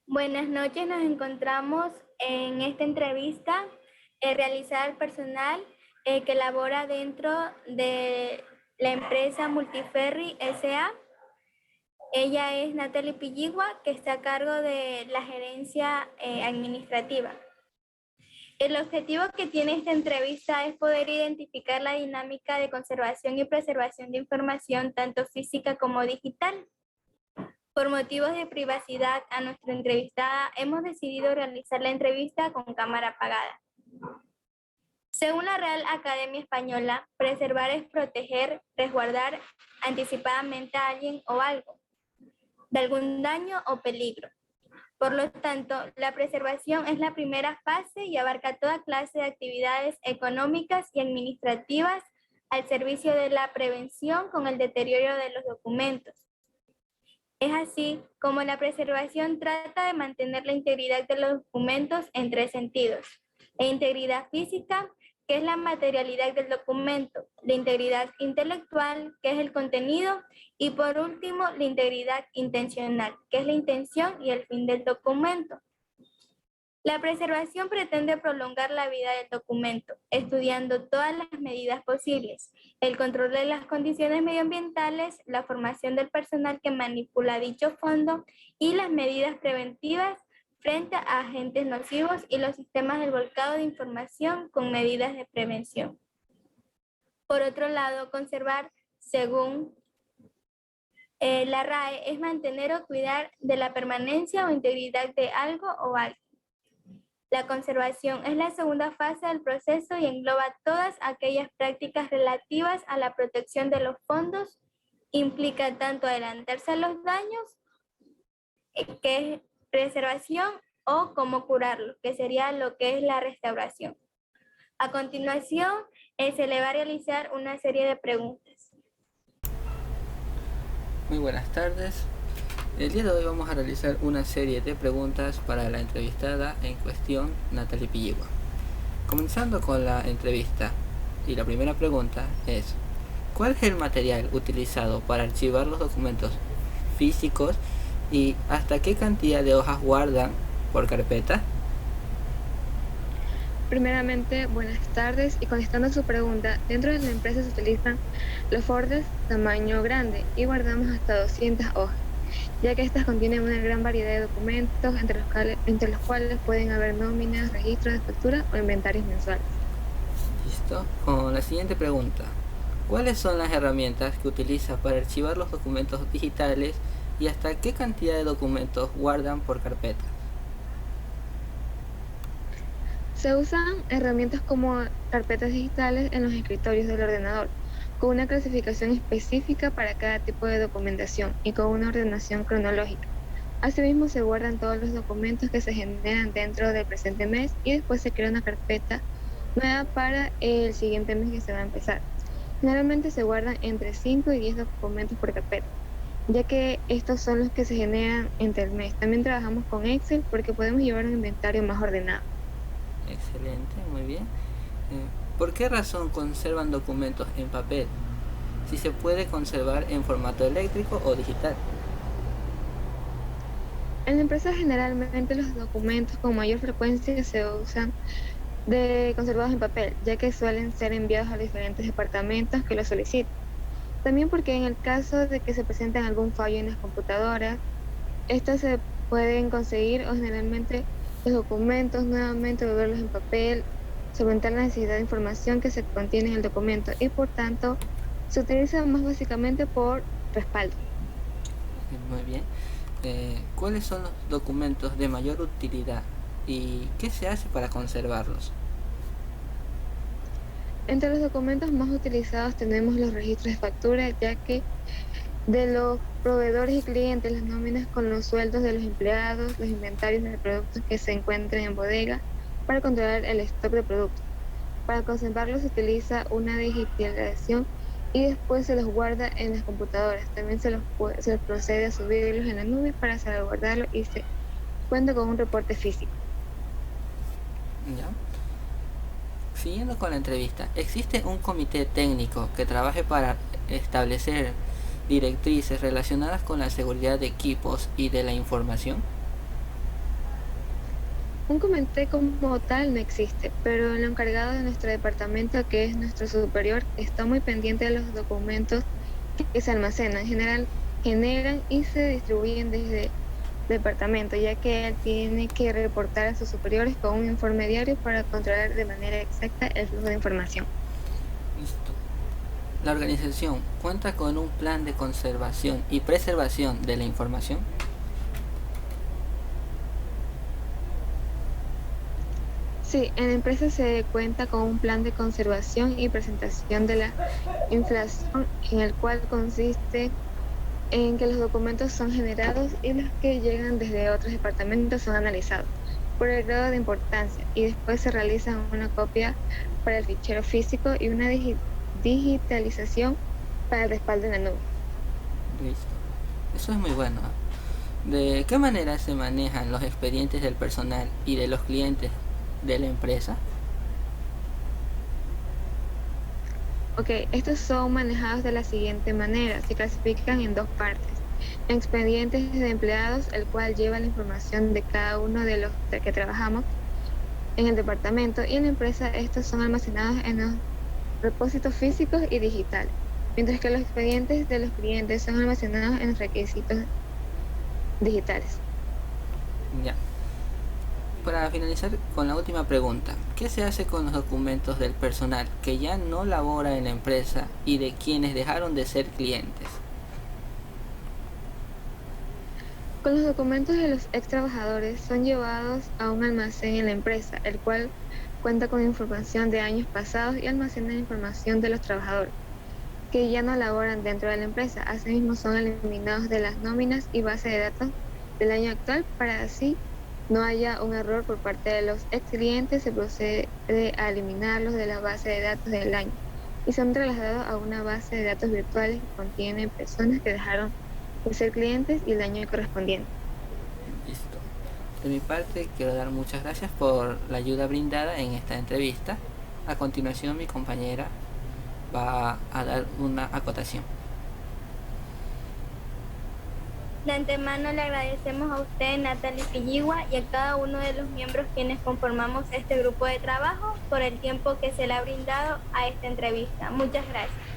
Buenas noches, nos encontramos en esta entrevista realizada al personal que labora dentro de la empresa Multiferry S.A. Ella es Natalie Pilligua, que está a cargo de la gerencia administrativa. El objetivo que tiene esta entrevista es poder identificar la dinámica de conservación y preservación de información, tanto física como digital. Por motivos de privacidad a nuestra entrevistada, hemos decidido realizar la entrevista con cámara apagada. Según la Real Academia Española, preservar es proteger, resguardar anticipadamente a alguien o algo de algún daño o peligro. Por lo tanto, la preservación es la primera fase y abarca toda clase de actividades económicas y administrativas al servicio de la prevención con el deterioro de los documentos. Es así como la preservación trata de mantener la integridad de los documentos en tres sentidos: la integridad física, que es la materialidad del documento; la integridad intelectual, que es el contenido; y por último, la integridad intencional, que es la intención y el fin del documento. La preservación pretende prolongar la vida del documento, estudiando todas las medidas posibles: el control de las condiciones medioambientales, la formación del personal que manipula dicho fondo y las medidas preventivas frente a agentes nocivos y los sistemas del volcado de información con medidas de prevención. Por otro lado, conservar, según la RAE, es mantener o cuidar de la permanencia o integridad de algo o alguien. La conservación es la segunda fase del proceso y engloba todas aquellas prácticas relativas a la protección de los fondos. Implica tanto adelantarse a los daños, que es preservación, o como curarlos, que sería lo que es la restauración. A continuación, se le va a realizar una serie de preguntas. Muy buenas tardes. El día de hoy vamos a realizar una serie de preguntas para la entrevistada en cuestión, Natalie Pilligua. Comenzando con la entrevista, y la primera pregunta es: ¿cuál es el material utilizado para archivar los documentos físicos y hasta qué cantidad de hojas guardan por carpeta? Primeramente, buenas tardes, y contestando a su pregunta, dentro de la empresa se utilizan los folders tamaño grande y guardamos hasta 200 hojas, ya que estas contienen una gran variedad de documentos entre los cuales pueden haber nóminas, registros de factura o inventarios mensuales. Listo. Con la siguiente pregunta: ¿cuáles son las herramientas que utiliza para archivar los documentos digitales y hasta qué cantidad de documentos guardan por carpeta? Se usan herramientas como carpetas digitales en los escritorios del ordenador, con una clasificación específica para cada tipo de documentación y con una ordenación cronológica. Asimismo, se guardan todos los documentos que se generan dentro del presente mes y después se crea una carpeta nueva para el siguiente mes que se va a empezar. Generalmente se guardan entre 5 y 10 documentos por carpeta, ya que estos son los que se generan entre el mes. También trabajamos con Excel porque podemos llevar un inventario más ordenado. Excelente, muy bien. ¿Por qué razón conservan documentos en papel si se puede conservar en formato eléctrico o digital? En la empresa generalmente los documentos con mayor frecuencia se usan conservados en papel, ya que suelen ser enviados a diferentes departamentos que lo soliciten. También porque en el caso de que se presenten algún fallo en las computadoras, estas se pueden conseguir, o generalmente los documentos nuevamente volverlos en papel, solventar la necesidad de información que se contiene en el documento, y por tanto se utiliza más básicamente por respaldo. Muy bien. ¿Cuáles son los documentos de mayor utilidad y qué se hace para conservarlos? Entre los documentos más utilizados tenemos los registros de factura, ya que de los proveedores y clientes, las nóminas con los sueldos de los empleados, los inventarios de productos que se encuentren en bodega, para controlar el stock de productos. Para conservarlos se utiliza una digitalización y después se los guarda en las computadoras. También se los procede a subirlos en la nube para salvaguardarlos y se cuenta con un reporte físico. ¿Ya? Siguiendo con la entrevista, ¿existe un comité técnico que trabaje para establecer directrices relacionadas con la seguridad de equipos y de la información? Un comité como tal no existe, pero lo encargado de nuestro departamento, que es nuestro superior, está muy pendiente de los documentos que se almacenan, generan y se distribuyen desde el departamento, ya que él tiene que reportar a sus superiores con un informe diario para controlar de manera exacta el flujo de información. Listo. La organización cuenta con un plan de conservación y preservación de la información. Sí, en la empresa se cuenta con un plan de conservación y presentación de la inflación, en el cual consiste en que los documentos son generados y los que llegan desde otros departamentos son analizados por el grado de importancia y después se realiza una copia para el fichero físico y una digitalización para el respaldo en la nube. Listo. Eso es muy bueno. ¿De qué manera se manejan los expedientes del personal y de los clientes de la empresa? Ok, estos son manejados de la siguiente manera. Se clasifican en dos partes. Expedientes de empleados, el cual lleva la información de cada uno de los que trabajamos en el departamento, y en la empresa estos son almacenados en los repósitos físicos y digitales, mientras que los expedientes de los clientes son almacenados en requisitos digitales. Ya. Para finalizar con la última pregunta, ¿qué se hace con los documentos del personal que ya no labora en la empresa y de quienes dejaron de ser clientes? Con los documentos de los ex trabajadores son llevados a un almacén en la empresa, el cual cuenta con información de años pasados y almacena información de los trabajadores que ya no laboran dentro de la empresa. Asimismo, son eliminados de las nóminas y base de datos del año actual para así no haya un error por parte de los ex clientes. Se procede a eliminarlos de la base de datos del año y son trasladados a una base de datos virtuales que contiene personas que dejaron de ser clientes y el año correspondiente. Listo. De mi parte, quiero dar muchas gracias por la ayuda brindada en esta entrevista. A continuación, mi compañera va a dar una acotación. De antemano le agradecemos a usted, Natalie Pilligua, y a cada uno de los miembros quienes conformamos este grupo de trabajo por el tiempo que se le ha brindado a esta entrevista. Muchas gracias.